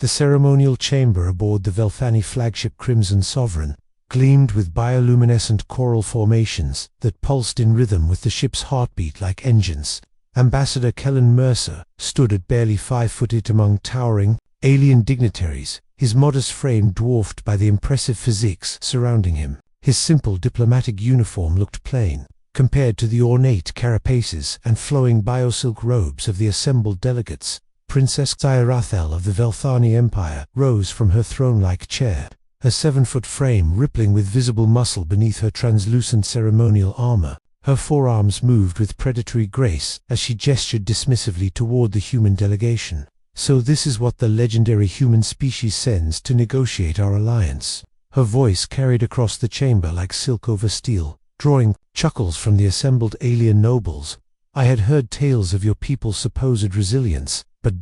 The ceremonial chamber aboard the Velthani flagship Crimson Sovereign gleamed with bioluminescent coral formations that pulsed in rhythm with the ship's heartbeat like engines. Ambassador Kellen Mercer stood at barely 5'8" among towering, alien dignitaries, his modest frame dwarfed by the impressive physiques surrounding him. His simple diplomatic uniform looked plain, compared to the ornate carapaces and flowing biosilk robes of the assembled delegates. Princess Zyrethel of the Velthani Empire rose from her throne-like chair, her 7-foot frame rippling with visible muscle beneath her translucent ceremonial armor. Her forearms moved with predatory grace as she gestured dismissively toward the human delegation. "So this is what the legendary human species sends to negotiate our alliance." Her voice carried across the chamber like silk over steel, drawing chuckles from the assembled alien nobles. "I had heard tales of your people's supposed resilience, but ...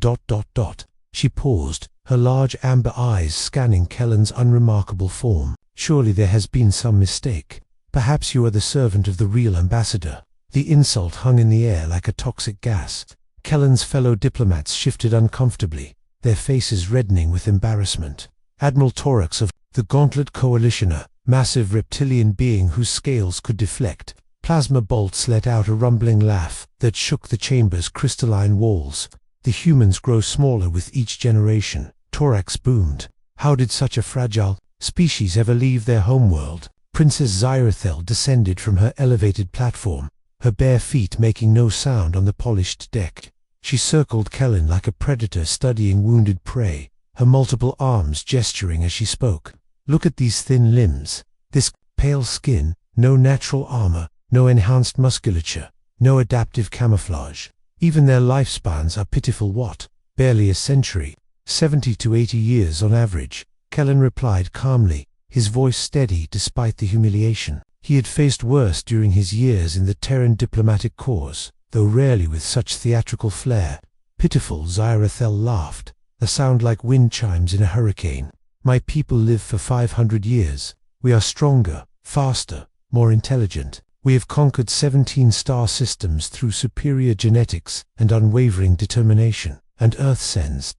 She paused, her large amber eyes scanning Kellen's unremarkable form. "Surely there has been some mistake. Perhaps you are the servant of the real ambassador." The insult hung in the air like a toxic gas. Kellen's fellow diplomats shifted uncomfortably, their faces reddening with embarrassment. Admiral Torax of the Gauntlet Coalition, a massive reptilian being whose scales could deflect plasma bolts, let out a rumbling laugh that shook the chamber's crystalline walls. "The humans grow smaller with each generation," Torax boomed. "How did such a fragile species ever leave their homeworld?" Princess Zyrethel descended from her elevated platform, her bare feet making no sound on the polished deck. She circled Kellen like a predator studying wounded prey, her multiple arms gesturing as she spoke. "Look at these thin limbs, this pale skin, no natural armor, no enhanced musculature, no adaptive camouflage. Even their lifespans are pitiful. What? Barely a century, 70 to 80 years on average," Kellen replied calmly, his voice steady despite the humiliation. He had faced worse during his years in the Terran diplomatic corps, though rarely with such theatrical flair. "Pitiful," Zyrethel laughed, a sound like wind chimes in a hurricane. "My people live for 500 years. We are stronger, faster, more intelligent. We have conquered 17 star systems through superior genetics and unwavering determination. And Earth sends ...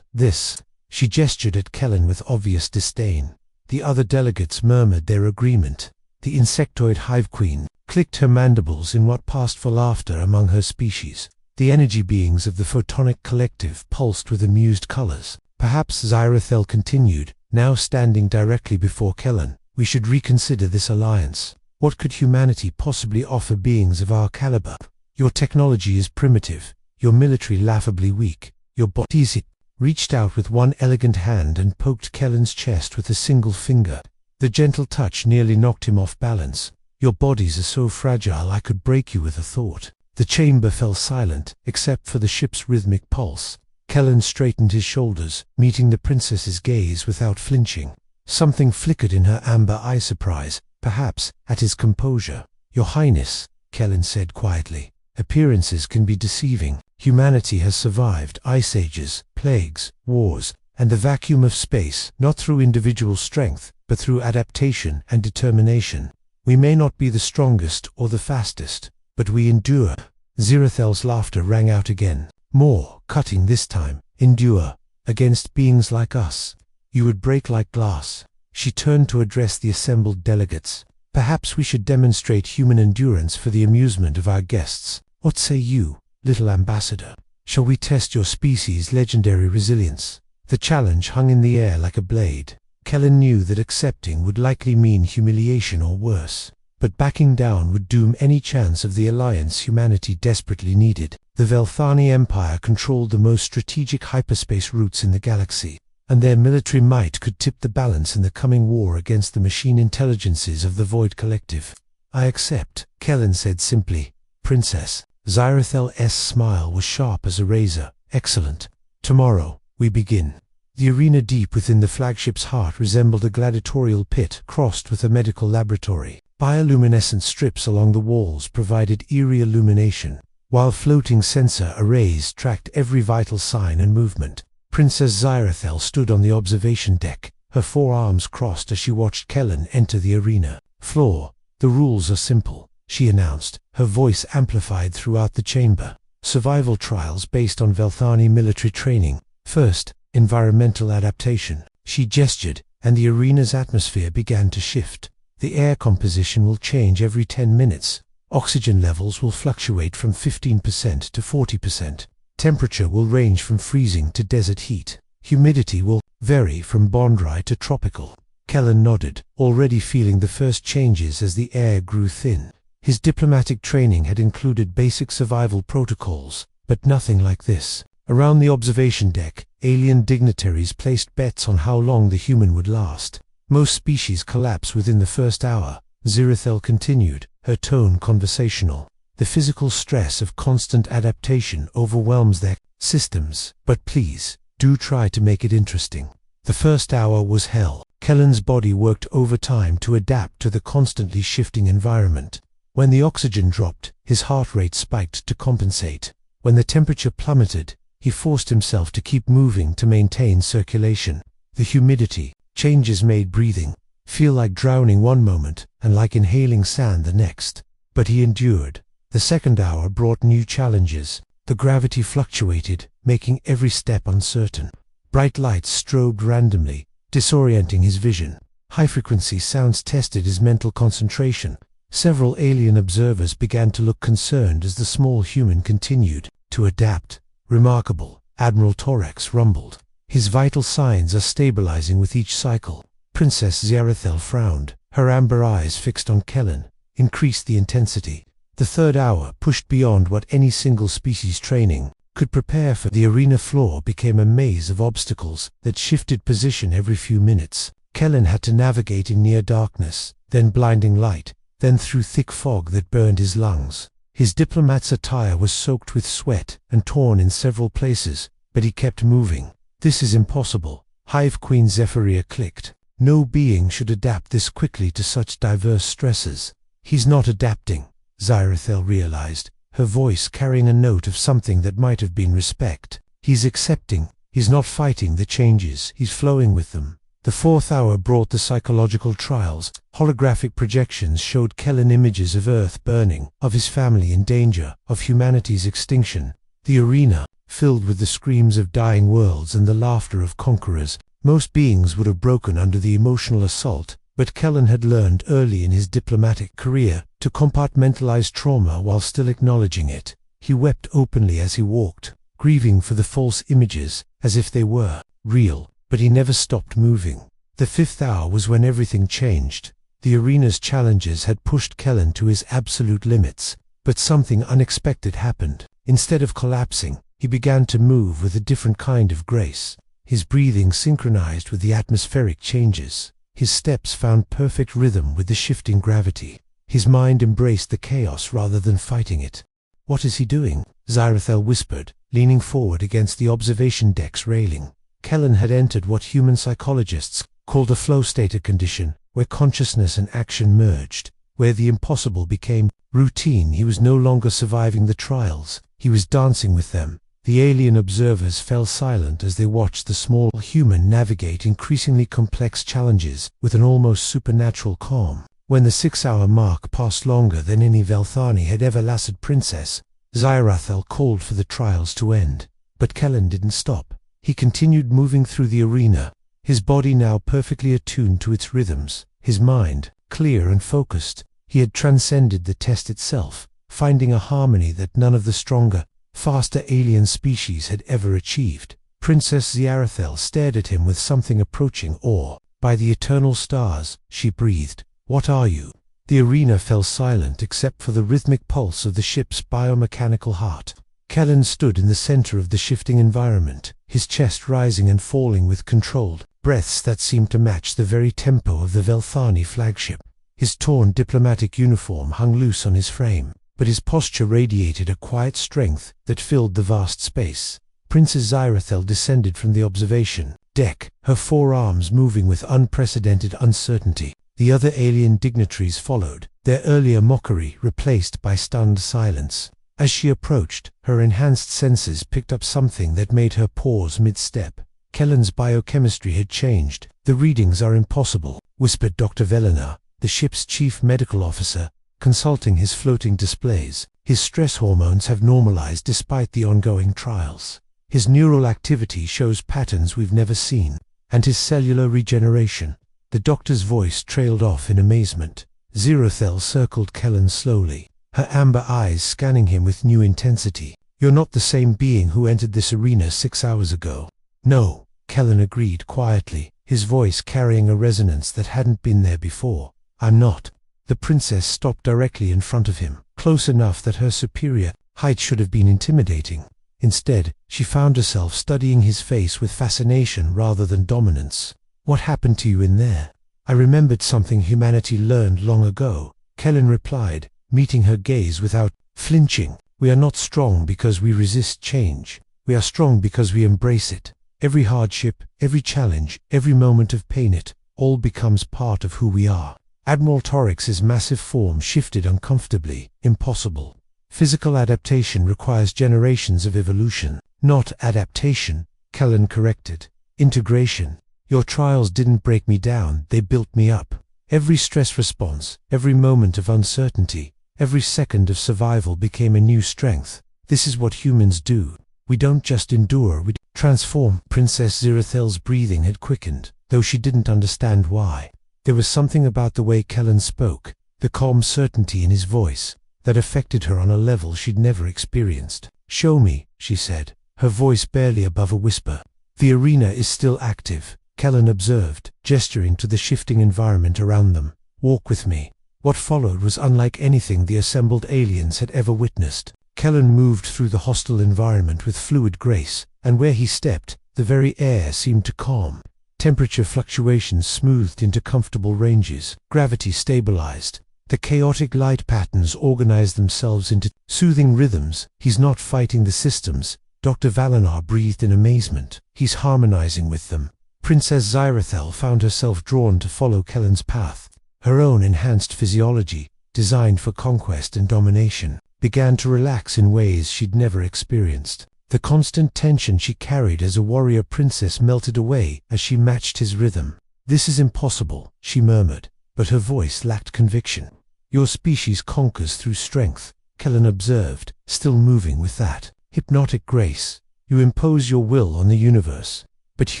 this." She gestured at Kellen with obvious disdain. The other delegates murmured their agreement. The insectoid hive queen clicked her mandibles in what passed for laughter among her species. The energy beings of the photonic collective pulsed with amused colors. "Perhaps," Zyrethel continued, now standing directly before Kellen, "we should reconsider this alliance. What could humanity possibly offer beings of our caliber? Your technology is primitive, your military laughably weak, your bodies." It reached out with one elegant hand and poked Kellen's chest with a single finger. The gentle touch nearly knocked him off balance. "Your bodies are so fragile I could break you with a thought." The chamber fell silent, except for the ship's rhythmic pulse. Kellen straightened his shoulders, meeting the princess's gaze without flinching. Something flickered in her amber eye, surprise, perhaps, at his composure. "Your Highness," Kellen said quietly, "appearances can be deceiving. Humanity has survived ice ages, plagues, wars, and the vacuum of space, not through individual strength, but through adaptation and determination. We may not be the strongest or the fastest, but we endure." Zirethel's laughter rang out again, more cutting this time. "Endure against beings like us. You would break like glass." She turned to address the assembled delegates. "Perhaps we should demonstrate human endurance for the amusement of our guests. What say you, little ambassador? Shall we test your species' legendary resilience?" The challenge hung in the air like a blade. Kellen knew that accepting would likely mean humiliation or worse, but backing down would doom any chance of the alliance humanity desperately needed. The Velthani Empire controlled the most strategic hyperspace routes in the galaxy, and their military might could tip the balance in the coming war against the machine intelligences of the Void Collective. "I accept," Kellen said simply. "Princess." Zirethel's smile was sharp as a razor. "Excellent. Tomorrow, we begin." The arena deep within the flagship's heart resembled a gladiatorial pit crossed with a medical laboratory. Bioluminescent strips along the walls provided eerie illumination, while floating sensor arrays tracked every vital sign and movement. Princess Zyrethel stood on the observation deck, her forearms crossed as she watched Kellen enter the arena. "Floor, the rules are simple," she announced, her voice amplified throughout the chamber. "Survival trials based on Velthani military training. First, environmental adaptation. She gestured, and the arena's atmosphere began to shift. The air composition will change every 10 minutes. Oxygen levels will fluctuate from 15% to 40%. Temperature will range from freezing to desert heat. Humidity will vary from bone-dry to tropical. Kellen nodded, already feeling the first changes as the air grew thin. His diplomatic training had included basic survival protocols, but nothing like this. Around the observation deck, alien dignitaries placed bets on how long the human would last. Most species collapse within the first hour, Zirathel continued, her tone conversational. The physical stress of constant adaptation overwhelms their systems. But please, do try to make it interesting. The first hour was hell. Kellen's body worked overtime to adapt to the constantly shifting environment. When the oxygen dropped, his heart rate spiked to compensate. When the temperature plummeted, he forced himself to keep moving to maintain circulation. The humidity changes made breathing feel like drowning one moment and like inhaling sand the next. But he endured. The second hour brought new challenges. The gravity fluctuated, making every step uncertain. Bright lights strobed randomly, disorienting his vision. High-frequency sounds tested his mental concentration. Several alien observers began to look concerned as the small human continued to adapt. Remarkable, Admiral Torax rumbled. His vital signs are stabilizing with each cycle. Princess Zirathel frowned, her amber eyes fixed on Kellen, increased the intensity. The third hour pushed beyond what any single species training could prepare for. The arena floor became a maze of obstacles that shifted position every few minutes. Kellen had to navigate in near darkness, then blinding light, then through thick fog that burned his lungs. His diplomat's attire was soaked with sweat and torn in several places, but he kept moving. This is impossible, Hive Queen Zephyria clicked. No being should adapt this quickly to such diverse stresses. He's not adapting, Zirathel realized, her voice carrying a note of something that might have been respect. He's accepting. He's not fighting the changes, he's flowing with them. The fourth hour brought the psychological trials. Holographic projections showed Kellen images of Earth burning, of his family in danger, of humanity's extinction. The arena, filled with the screams of dying worlds and the laughter of conquerors. Most beings would have broken under the emotional assault, but Kellen had learned early in his diplomatic career to compartmentalize trauma while still acknowledging it. He wept openly as he walked, grieving for the false images, as if they were real, but he never stopped moving. The fifth hour was when everything changed. The arena's challenges had pushed Kellen to his absolute limits, but something unexpected happened. Instead of collapsing, he began to move with a different kind of grace. His breathing synchronized with the atmospheric changes. His steps found perfect rhythm with the shifting gravity. His mind embraced the chaos rather than fighting it. "What is he doing?" Zirathel whispered, leaning forward against the observation deck's railing. Kellen had entered what human psychologists called a flow state, a condition where consciousness and action merged, where the impossible became routine. He was no longer surviving the trials, he was dancing with them. The alien observers fell silent as they watched the small human navigate increasingly complex challenges with an almost supernatural calm. When the 6-hour mark passed longer than any Velthani had ever lasted, Princess Zirathel called for the trials to end. But Kellen didn't stop. He continued moving through the arena, his body now perfectly attuned to its rhythms, his mind clear and focused. He had transcended the test itself, finding a harmony that none of the stronger, faster alien species had ever achieved. Princess Zirathel stared at him with something approaching awe. "By the eternal stars," she breathed, "what are you?" The arena fell silent except for the rhythmic pulse of the ship's biomechanical heart. Kellen stood in the center of the shifting environment, his chest rising and falling with controlled breaths that seemed to match the very tempo of the Velthani flagship. His torn diplomatic uniform hung loose on his frame, but his posture radiated a quiet strength that filled the vast space. Princess Zirathel descended from the observation deck, her forearms moving with unprecedented uncertainty. The other alien dignitaries followed, their earlier mockery replaced by stunned silence. As she approached, her enhanced senses picked up something that made her pause mid-step. Kellen's biochemistry had changed. "The readings are impossible," whispered Dr. Velena, the ship's chief medical officer, consulting his floating displays. "His stress hormones have normalized despite the ongoing trials. His neural activity shows patterns we've never seen, and his cellular regeneration. The doctor's voice trailed off in amazement. Zirathel circled Kellen slowly, her amber eyes scanning him with new intensity. You're not the same being who entered this arena 6 hours ago. No, Kellen agreed quietly, his voice carrying a resonance that hadn't been there before. I'm not. The princess stopped directly in front of him, close enough that her superior height should have been intimidating. Instead, she found herself studying his face with fascination rather than dominance. What happened to you in there? I remembered something humanity learned long ago, Kellen replied, meeting her gaze without flinching. We are not strong because we resist change. We are strong because we embrace it. Every hardship, every challenge, every moment of pain, it all becomes part of who we are. Admiral Torix's massive form shifted uncomfortably. Impossible. Physical adaptation requires generations of evolution. Not adaptation, Kellen corrected. Integration. Your trials didn't break me down, they built me up. Every stress response, every moment of uncertainty, every second of survival became a new strength. This is what humans do. We don't just endure, we transform. Princess Zirathel's breathing had quickened, though she didn't understand why. There was something about the way Kellen spoke, the calm certainty in his voice, that affected her on a level she'd never experienced. Show me, she said, her voice barely above a whisper. The arena is still active, Kellen observed, gesturing to the shifting environment around them. Walk with me. What followed was unlike anything the assembled aliens had ever witnessed. Kellen moved through the hostile environment with fluid grace, and where he stepped, the very air seemed to calm. Temperature fluctuations smoothed into comfortable ranges. Gravity stabilized. The chaotic light patterns organized themselves into soothing rhythms. He's not fighting the systems, Dr. Valinar breathed in amazement. He's harmonizing with them. Princess Zirathel found herself drawn to follow Kellen's path. Her own enhanced physiology, designed for conquest and domination, began to relax in ways she'd never experienced. The constant tension she carried as a warrior princess melted away as she matched his rhythm. This is impossible, she murmured, but her voice lacked conviction. Your species conquers through strength, Kellen observed, still moving with that hypnotic grace. You impose your will on the universe. But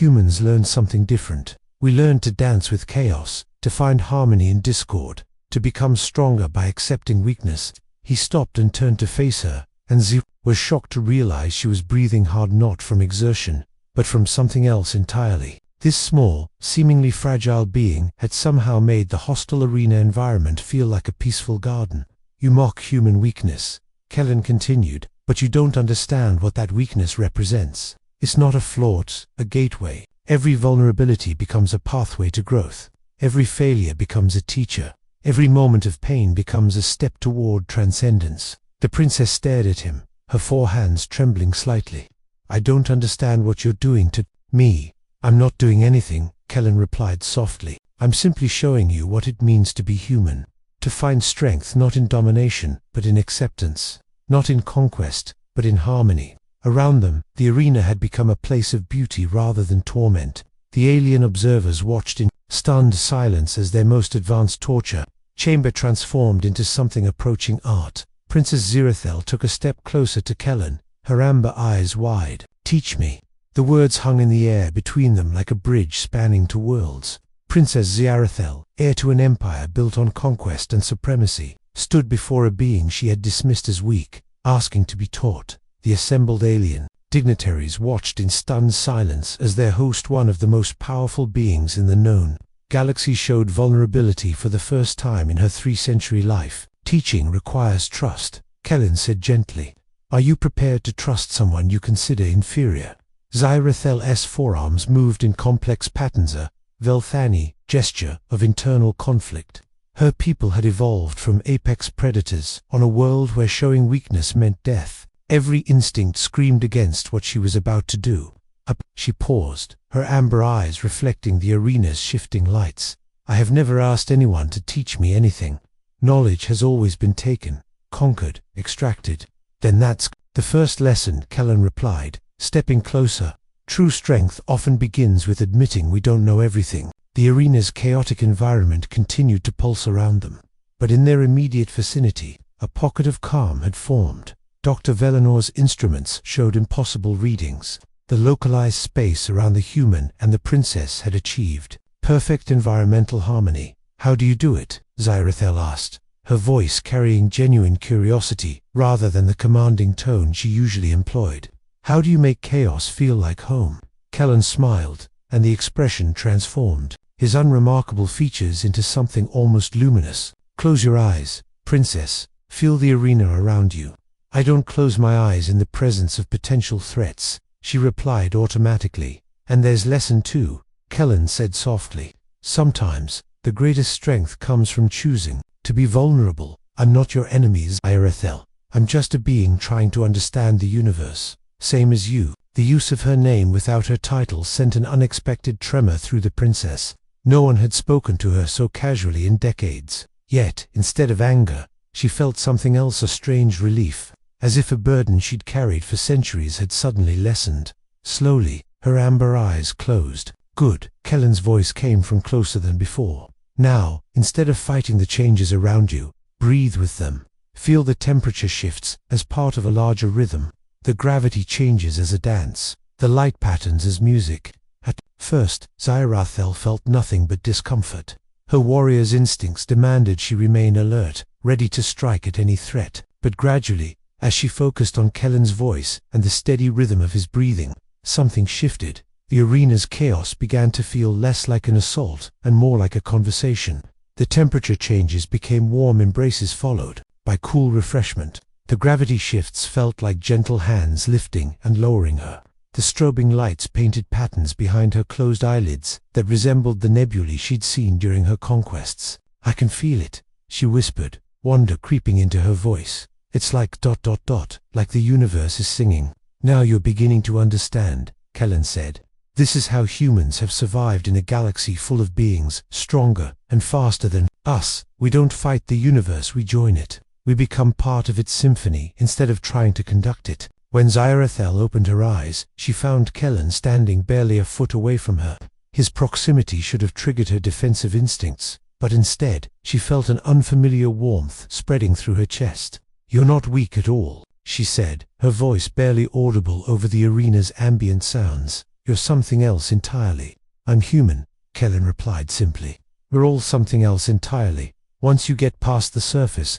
humans learn something different. We learn to dance with chaos, to find harmony in discord, to become stronger by accepting weakness. He stopped and turned to face her, and Zir was shocked to realize she was breathing hard, not from exertion, but from something else entirely. This small, seemingly fragile being had somehow made the hostile arena environment feel like a peaceful garden. You mock human weakness, Kellen continued, but you don't understand what that weakness represents. It's not a flaw, it's a gateway. Every vulnerability becomes a pathway to growth. Every failure becomes a teacher. Every moment of pain becomes a step toward transcendence. The princess stared at him, her forehands trembling slightly. I don't understand what you're doing to me. I'm not doing anything, Kellen replied softly. I'm simply showing you what it means to be human. To find strength not in domination, but in acceptance. Not in conquest, but in harmony. Around them, the arena had become a place of beauty rather than torment. The alien observers watched in stunned silence as their most advanced torture chamber transformed into something approaching art. Princess Zirathel took a step closer to Kellen, her amber eyes wide. Teach me. The words hung in the air between them like a bridge spanning two worlds. Princess Zirathel, heir to an empire built on conquest and supremacy, stood before a being she had dismissed as weak, asking to be taught. The assembled alien dignitaries watched in stunned silence as their host, one of the most powerful beings in the known galaxy, showed vulnerability for the first time in her 3-century life. Teaching requires trust, Kellen said gently. Are you prepared to trust someone you consider inferior? Zirathel's forearms moved in complex patterns, a Velthani gesture of internal conflict. Her people had evolved from apex predators on a world where showing weakness meant death. Every instinct screamed against what she was about to do. She paused, her amber eyes reflecting the arena's shifting lights. I have never asked anyone to teach me anything. Knowledge has always been taken, conquered, extracted. Then that's the first lesson, Kellen replied, stepping closer. True strength often begins with admitting we don't know everything. The arena's chaotic environment continued to pulse around them. But in their immediate vicinity, a pocket of calm had formed. Dr. Velenor's instruments showed impossible readings. The localized space around the human and the princess had achieved perfect environmental harmony. "How do you do it?" Zirathel asked, her voice carrying genuine curiosity rather than the commanding tone she usually employed. "How do you make chaos feel like home?" Kellen smiled, and the expression transformed his unremarkable features into something almost luminous. "Close your eyes, princess. Feel the arena around you." "I don't close my eyes in the presence of potential threats," she replied automatically. "And there's lesson 2, Kellen said softly. "Sometimes, the greatest strength comes from choosing to be vulnerable. I'm not your enemy, Zirathel. I'm just a being trying to understand the universe. Same as you." The use of her name without her title sent an unexpected tremor through the princess. No one had spoken to her so casually in decades. Yet, instead of anger, she felt something else, a strange relief, as if a burden she'd carried for centuries had suddenly lessened. Slowly, her amber eyes closed. "Good." Kellen's voice came from closer than before. "Now, instead of fighting the changes around you, breathe with them. Feel the temperature shifts as part of a larger rhythm. The gravity changes as a dance, the light patterns as music." At first, Zirathel felt nothing but discomfort. Her warrior's instincts demanded she remain alert, ready to strike at any threat. But gradually, as she focused on Kellen's voice and the steady rhythm of his breathing, something shifted. The arena's chaos began to feel less like an assault and more like a conversation. The temperature changes became warm embraces followed by cool refreshment. The gravity shifts felt like gentle hands lifting and lowering her. The strobing lights painted patterns behind her closed eyelids that resembled the nebulae she'd seen during her conquests. "I can feel it," she whispered, wonder creeping into her voice. "It's like ... like the universe is singing." "Now you're beginning to understand," Kellen said. "This is how humans have survived in a galaxy full of beings stronger and faster than us. We don't fight the universe, we join it. We become part of its symphony instead of trying to conduct it." When Zirathel opened her eyes, she found Kellen standing barely a foot away from her. His proximity should have triggered her defensive instincts, but instead, she felt an unfamiliar warmth spreading through her chest. "You're not weak at all," she said, her voice barely audible over the arena's ambient sounds. "You're something else entirely." "I'm human," Kellen replied simply. "We're all something else entirely. Once you get past the surface."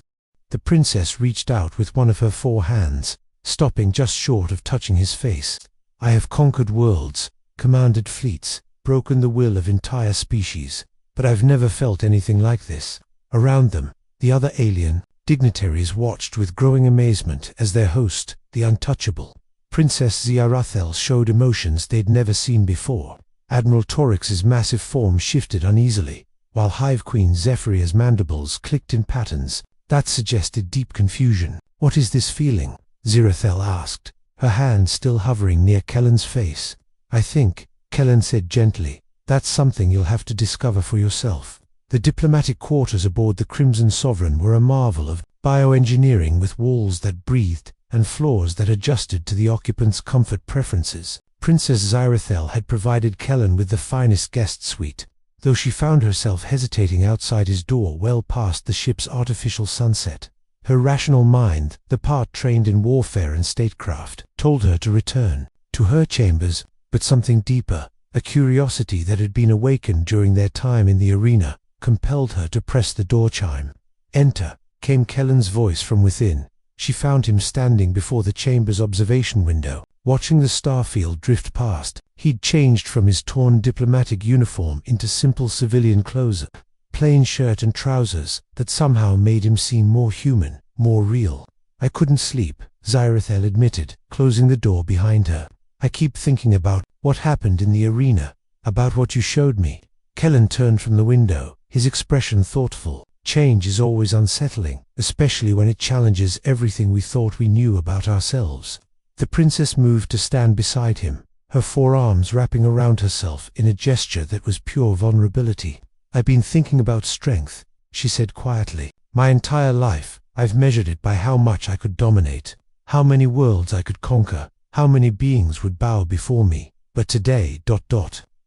The princess reached out with one of her 4 hands, stopping just short of touching his face. "I have conquered worlds, commanded fleets, broken the will of entire species, but I've never felt anything like this." Around them, the other alien dignitaries watched with growing amazement as their host, the untouchable Princess Zirathel, showed emotions they'd never seen before. Admiral Torix's massive form shifted uneasily, while Hive Queen Zephyria's mandibles clicked in patterns that suggested deep confusion. "What is this feeling?" Zirathel asked, her hand still hovering near Kellen's face. "I think," Kellen said gently, "that's something you'll have to discover for yourself." The diplomatic quarters aboard the Crimson Sovereign were a marvel of bioengineering, with walls that breathed and floors that adjusted to the occupants' comfort preferences. Princess Zirathel had provided Kellen with the finest guest suite, though she found herself hesitating outside his door well past the ship's artificial sunset. Her rational mind, the part trained in warfare and statecraft, told her to return to her chambers, but something deeper, a curiosity that had been awakened during their time in the arena, compelled her to press the door chime. "Enter," came Kellen's voice from within. She found him standing before the chamber's observation window, watching the starfield drift past. He'd changed from his torn diplomatic uniform into simple civilian clothes, plain shirt and trousers, that somehow made him seem more human, more real. "I couldn't sleep," Zirathel admitted, closing the door behind her. "I keep thinking about what happened in the arena, about what you showed me." Kellen turned from the window, his expression thoughtful. "Change is always unsettling, especially when it challenges everything we thought we knew about ourselves." The princess moved to stand beside him, her forearms wrapping around herself in a gesture that was pure vulnerability. "I've been thinking about strength," she said quietly. "My entire life, I've measured it by how much I could dominate, how many worlds I could conquer, how many beings would bow before me. But today, ...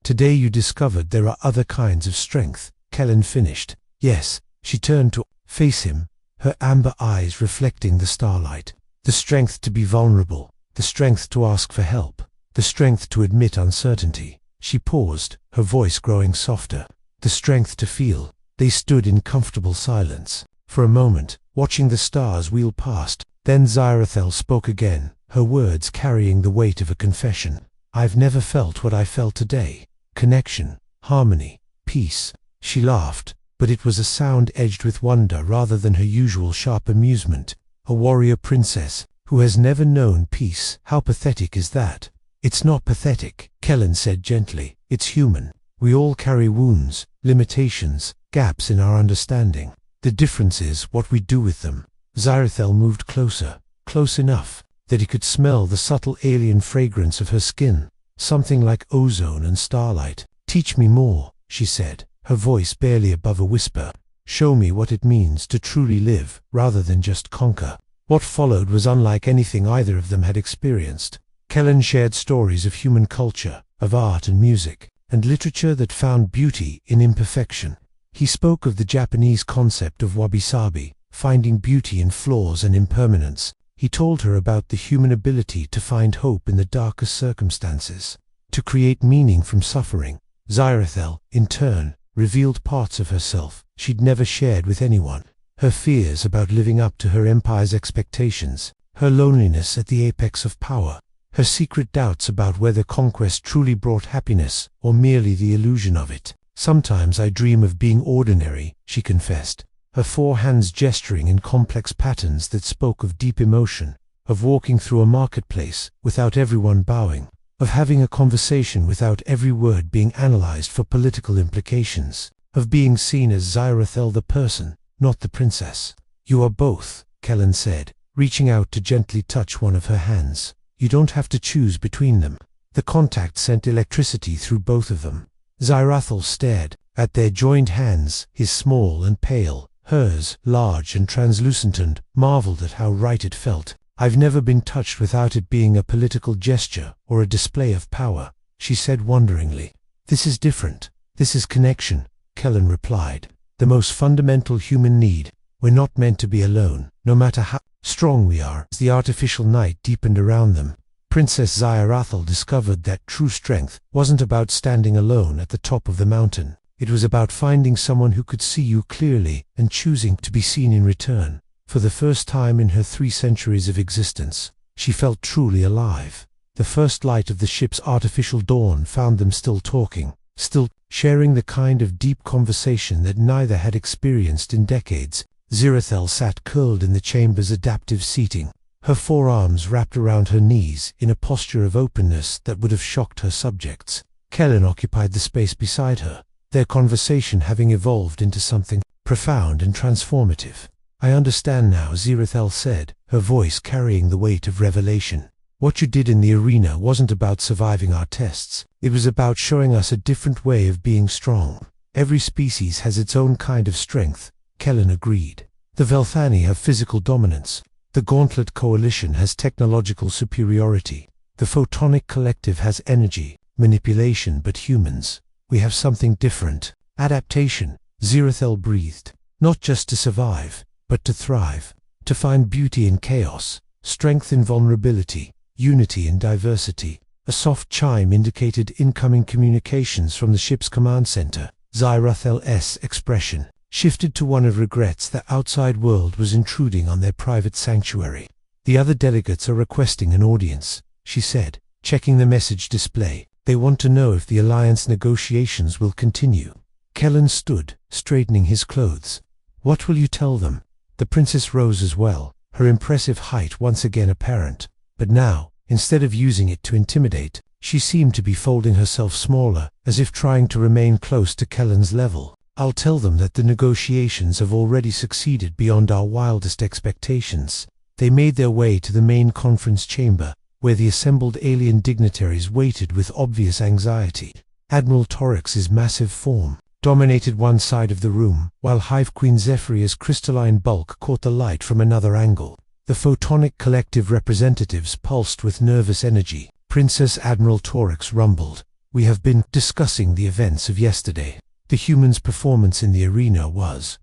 today you discovered there are other kinds of strength," Kellen finished. "Yes." She turned to face him, her amber eyes reflecting the starlight. The strength to be vulnerable, the strength to ask for help, the strength to admit uncertainty. She paused, her voice growing softer. The strength to feel. They stood in comfortable silence. For a moment, watching the stars wheel past, then Zirathel spoke again, her words carrying the weight of a confession. I've never felt what I felt today. Connection, harmony, peace. She laughed, but it was a sound edged with wonder rather than her usual sharp amusement. A warrior princess, who has never known peace. How pathetic is that? It's not pathetic, Kellen said gently. It's human. We all carry wounds, limitations, gaps in our understanding. The difference is what we do with them. Zirathel moved closer, close enough that he could smell the subtle alien fragrance of her skin, something like ozone and starlight. Teach me more, she said, her voice barely above a whisper. Show me what it means to truly live, rather than just conquer. What followed was unlike anything either of them had experienced. Kellen shared stories of human culture, of art and music, and literature that found beauty in imperfection. He spoke of the Japanese concept of wabi-sabi, finding beauty in flaws and impermanence. He told her about the human ability to find hope in the darkest circumstances, to create meaning from suffering. Zirathel, in turn, revealed parts of herself she'd never shared with anyone. Her fears about living up to her empire's expectations, her loneliness at the apex of power, her secret doubts about whether conquest truly brought happiness or merely the illusion of it. Sometimes I dream of being ordinary, she confessed, her four hands gesturing in complex patterns that spoke of deep emotion, of walking through a marketplace without everyone bowing, of having a conversation without every word being analyzed for political implications, of being seen as Zirathel the person, not the princess. You are both, Kellen said, reaching out to gently touch one of her hands. You don't have to choose between them. The contact sent electricity through both of them. Zirathel stared at their joined hands, his small and pale, hers large and translucent, and marveled at how right it felt. I've never been touched without it being a political gesture or a display of power, she said wonderingly. This is different. This is connection, Kellen replied. The most fundamental human need. We're not meant to be alone, no matter how strong we are. As the artificial night deepened around them, Princess Zirathel discovered that true strength wasn't about standing alone at the top of the mountain. It was about finding someone who could see you clearly and choosing to be seen in return. For the first time in her 3 centuries of existence, she felt truly alive. The first light of the ship's artificial dawn found them still talking, still sharing the kind of deep conversation that neither had experienced in decades. Zirathel sat curled in the chamber's adaptive seating, her forearms wrapped around her knees in a posture of openness that would have shocked her subjects. Kellen occupied the space beside her, their conversation having evolved into something profound and transformative. I understand now, Zirathel said, her voice carrying the weight of revelation. What you did in the arena wasn't about surviving our tests. It was about showing us a different way of being strong. Every species has its own kind of strength, Kellen agreed. The Velthani have physical dominance. The Gauntlet Coalition has technological superiority. The Photonic Collective has energy, manipulation, but humans, we have something different. Adaptation, Zirathel breathed. Not just to survive, but to thrive. To find beauty in chaos, strength in vulnerability, unity in diversity. A soft chime indicated incoming communications from the ship's command center. Zirathel's expression shifted to one of regrets. The outside world was intruding on their private sanctuary. The other delegates are requesting an audience, she said, checking the message display. They want to know if the alliance negotiations will continue. Kellen stood, straightening his clothes. What will you tell them? The princess rose as well, her impressive height once again apparent. But now, instead of using it to intimidate, she seemed to be folding herself smaller, as if trying to remain close to Kellen's level. I'll tell them that the negotiations have already succeeded beyond our wildest expectations. They made their way to the main conference chamber, where the assembled alien dignitaries waited with obvious anxiety. Admiral Torix's massive form dominated one side of the room, while Hive Queen Zephyria's crystalline bulk caught the light from another angle. The Photonic Collective representatives pulsed with nervous energy. Princess Admiral Torix rumbled. We have been discussing the events of yesterday. The humans' performance in the arena was ...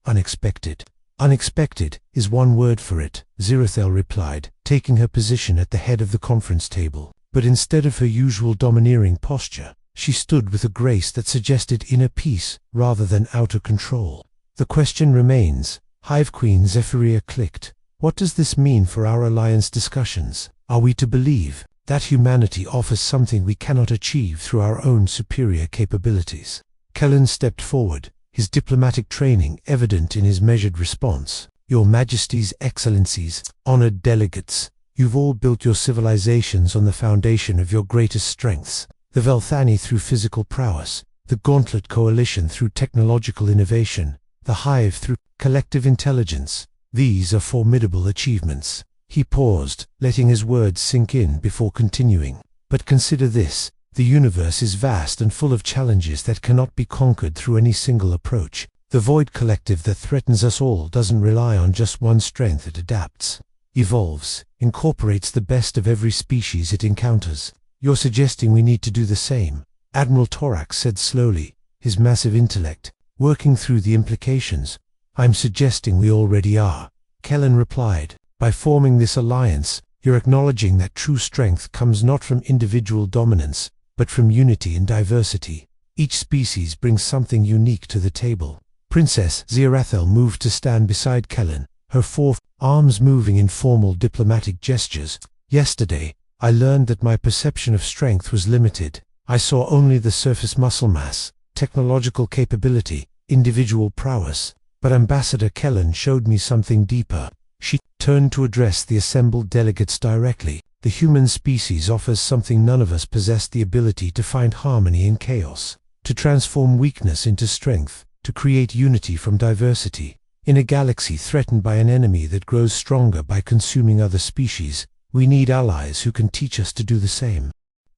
unexpected. Unexpected is one word for it, Zirathel replied, taking her position at the head of the conference table. But instead of her usual domineering posture, she stood with a grace that suggested inner peace rather than outer control. The question remains, Hive Queen Zephyria clicked. What does this mean for our alliance discussions? Are we to believe that humanity offers something we cannot achieve through our own superior capabilities? Kellen stepped forward, his diplomatic training evident in his measured response. Your Majesties, Excellencies, honored delegates, you've all built your civilizations on the foundation of your greatest strengths. The Velthani through physical prowess, the Gauntlet Coalition through technological innovation, the Hive through collective intelligence. These are formidable achievements. He paused, letting his words sink in before continuing. But consider this, the universe is vast and full of challenges that cannot be conquered through any single approach. The Void Collective that threatens us all doesn't rely on just one strength. It adapts, evolves, incorporates the best of every species it encounters. You're suggesting we need to do the same? Admiral Torak said slowly, his massive intellect working through the implications. I'm suggesting we already are, Kellen replied. By forming this alliance, you're acknowledging that true strength comes not from individual dominance, but from unity and diversity. Each species brings something unique to the table. Princess Zirathel moved to stand beside Kellen, her four arms moving in formal diplomatic gestures. Yesterday, I learned that my perception of strength was limited. I saw only the surface muscle mass, technological capability, individual prowess. But Ambassador Kellen showed me something deeper. She turned to address the assembled delegates directly. The human species offers something none of us possess: the ability to find harmony in chaos, to transform weakness into strength, to create unity from diversity. In a galaxy threatened by an enemy that grows stronger by consuming other species, we need allies who can teach us to do the same.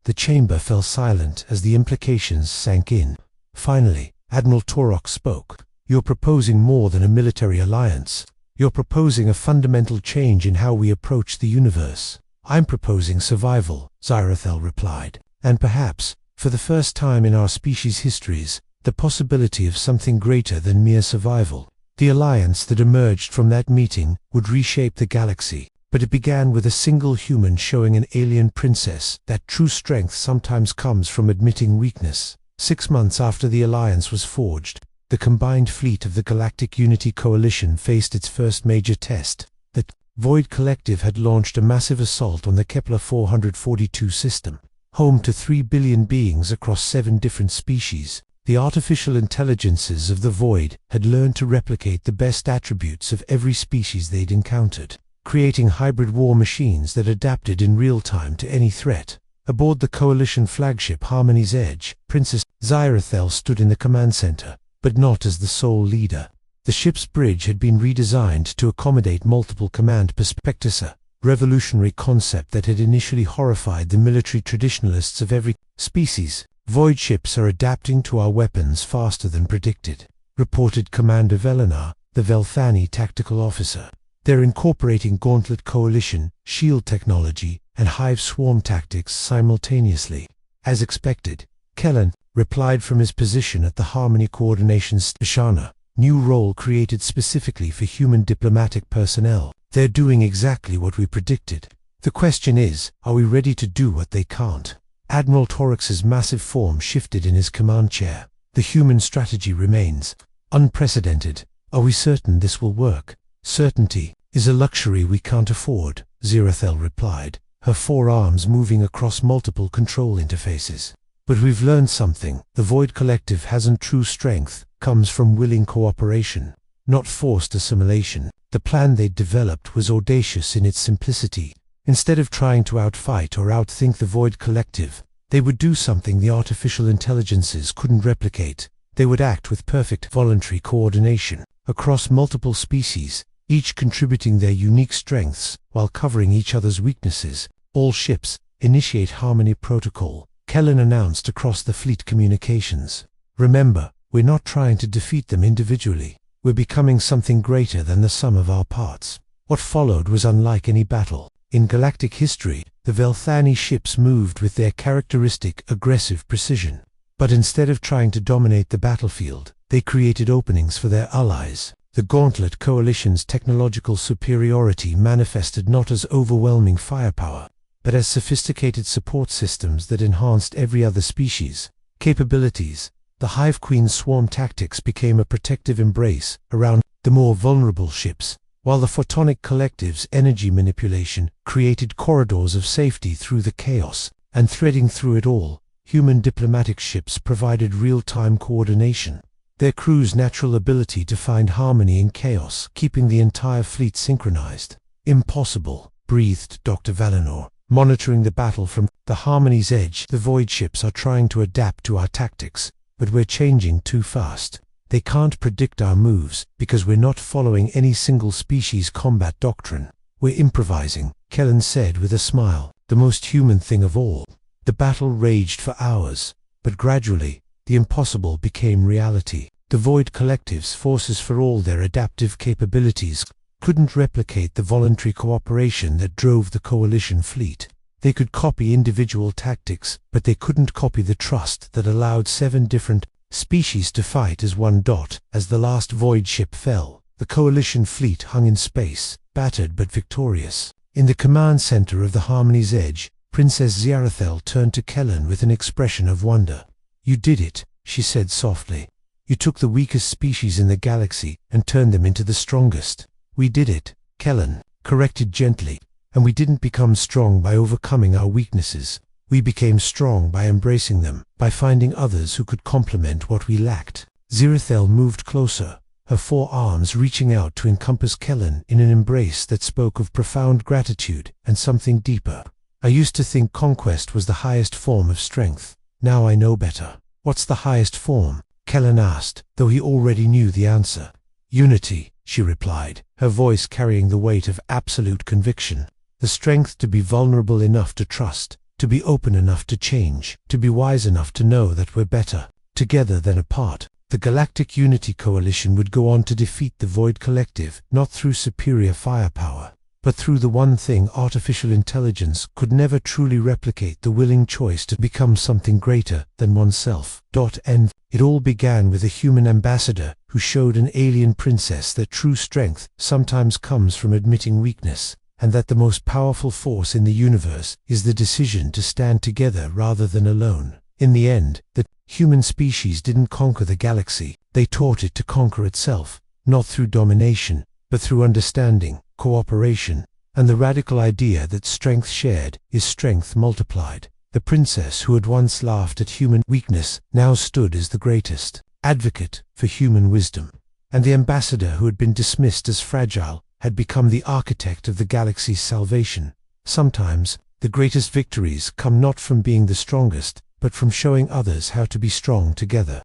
The chamber fell silent as the implications sank in. Finally, Admiral Torok spoke. You're proposing more than a military alliance. You're proposing a fundamental change in how we approach the universe. I'm proposing survival, Zirathel replied. And perhaps, for the first time in our species' histories, the possibility of something greater than mere survival. The alliance that emerged from that meeting would reshape the galaxy. But it began with a single human showing an alien princess that true strength sometimes comes from admitting weakness. 6 months after the alliance was forged, the combined fleet of the Galactic Unity Coalition faced its first major test. The Void Collective had launched a massive assault on the Kepler 442 system, home to 3 billion beings across 7 different species. The artificial intelligences of the Void had learned to replicate the best attributes of every species they'd encountered, creating hybrid war machines that adapted in real time to any threat. Aboard the Coalition flagship Harmony's Edge, Princess Zirathel stood in the command center, but not as the sole leader. The ship's bridge had been redesigned to accommodate multiple command perspectives, a revolutionary concept that had initially horrified the military traditionalists of every species. Void ships are adapting to our weapons faster than predicted, reported Commander Velenar, the Velthani tactical officer. They're incorporating Gauntlet Coalition, shield technology, and Hive swarm tactics simultaneously. As expected, Kellen replied from his position at the Harmony Coordination Station, new role created specifically for human diplomatic personnel. They're doing exactly what we predicted. The question is, are we ready to do what they can't? Admiral Torok's massive form shifted in his command chair. The human strategy remains unprecedented. Are we certain this will work? Certainty is a luxury we can't afford, Zirathel replied, her 4 arms moving across multiple control interfaces. But we've learned something. The Void Collective hasn't true strength, comes from willing cooperation, not forced assimilation. The plan they'd developed was audacious in its simplicity. Instead of trying to outfight or outthink the Void Collective, they would do something the artificial intelligences couldn't replicate. They would act with perfect voluntary coordination across multiple species, each contributing their unique strengths while covering each other's weaknesses. All ships initiate Harmony Protocol, Kellen announced across the fleet communications. Remember, we're not trying to defeat them individually. We're becoming something greater than the sum of our parts. What followed was unlike any battle. In galactic history, the Velthani ships moved with their characteristic aggressive precision. But instead of trying to dominate the battlefield, they created openings for their allies. The Gauntlet Coalition's technological superiority manifested not as overwhelming firepower, but as sophisticated support systems that enhanced every other species' capabilities. The Hive Queen's swarm tactics became a protective embrace around the more vulnerable ships, while the Photonic Collective's energy manipulation created corridors of safety through the chaos, and threading through it all, human diplomatic ships provided real-time coordination. Their crew's natural ability to find harmony in chaos, keeping the entire fleet synchronized. "Impossible," breathed Dr. Valinor, monitoring the battle from the Harmony's edge. "The Void ships are trying to adapt to our tactics, but we're changing too fast. They can't predict our moves because we're not following any single species combat doctrine. We're improvising," Kellen said with a smile, "the most human thing of all." The battle raged for hours, but gradually, the impossible became reality. The Void Collective's forces, for all their adaptive capabilities, couldn't replicate the voluntary cooperation that drove the Coalition fleet. They could copy individual tactics, but they couldn't copy the trust that allowed 7 different species to fight as one. As the last Void ship fell, the Coalition fleet hung in space, battered but victorious. In the command center of the Harmony's edge, Princess Ziarathel turned to Kellen with an expression of wonder. "You did it," she said softly. "You took the weakest species in the galaxy and turned them into the strongest." "We did it," Kellen corrected gently. "And we didn't become strong by overcoming our weaknesses. We became strong by embracing them, by finding others who could complement what we lacked." Ziarathel moved closer, her 4 arms reaching out to encompass Kellen in an embrace that spoke of profound gratitude and something deeper. "I used to think conquest was the highest form of strength. Now I know better." "What's the highest form?" Kellen asked, though he already knew the answer. "Unity," she replied, her voice carrying the weight of absolute conviction. "The strength to be vulnerable enough to trust, to be open enough to change, to be wise enough to know that we're better together than apart." The Galactic Unity Coalition would go on to defeat the Void Collective, not through superior firepower, but through the one thing artificial intelligence could never truly replicate: the willing choice to become something greater than oneself. And it all began with a human ambassador who showed an alien princess that true strength sometimes comes from admitting weakness, and that the most powerful force in the universe is the decision to stand together rather than alone. In the end, the human species didn't conquer the galaxy, they taught it to conquer itself, not through domination, but through understanding, cooperation, and the radical idea that strength shared is strength multiplied. The princess who had once laughed at human weakness now stood as the greatest advocate for human wisdom, and the ambassador who had been dismissed as fragile had become the architect of the galaxy's salvation. Sometimes, the greatest victories come not from being the strongest, but from showing others how to be strong together.